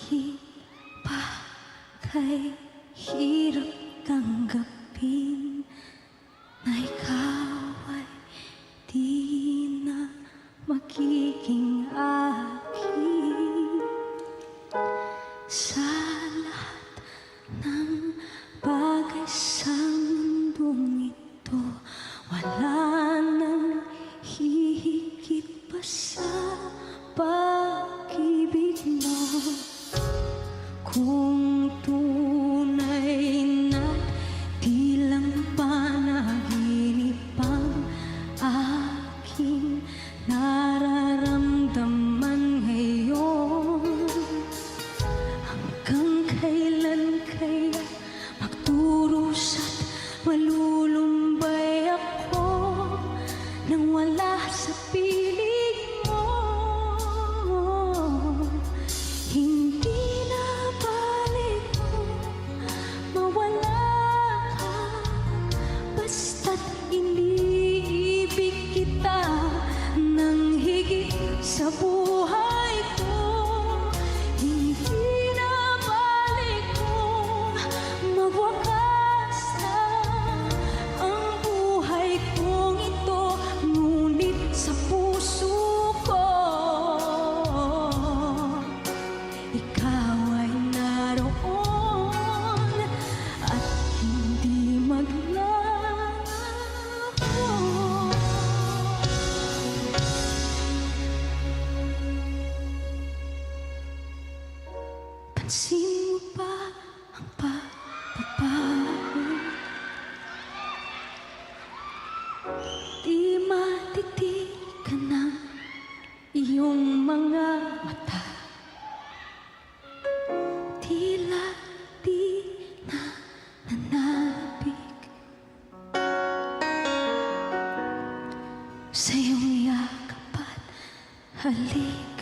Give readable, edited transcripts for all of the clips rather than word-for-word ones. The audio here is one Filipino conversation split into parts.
Bakit pa kay hirap tanggapin na ikaw ay di na magiging akin? Sa lahat ng bagay sa mundong ito, wala nang hihigit pa sa pag-ibig mo. Kung tunay na di lang panaginip ang aking nararamdaman ngayon, hanggang kailan kaya magdurusa't malulumbay ako nang wala sa piling mo? Hindi na balik mo mawala ka, basta't iniibig kita nang higit sa buhay ko. Hindi na balik mo magwakas na ang buhay kong ito, ngunit sa puso ko ikaw ay naroon at hindi maglaho. Pansin mo ba ang pagbabago? Di matitigan ng iyong mga mata, tila di na nanabig sa iyong yakap at halik.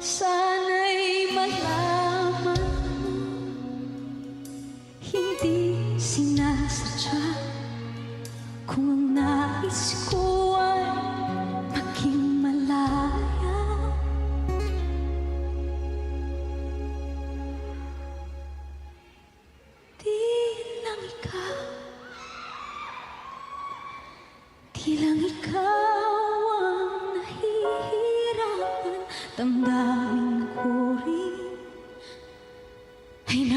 Sana'y malaman mo, hindi sinasadya kung ang nais ko ay maging malaya. Di lang ikaw ang nahihirapan, damdamin ko rin ay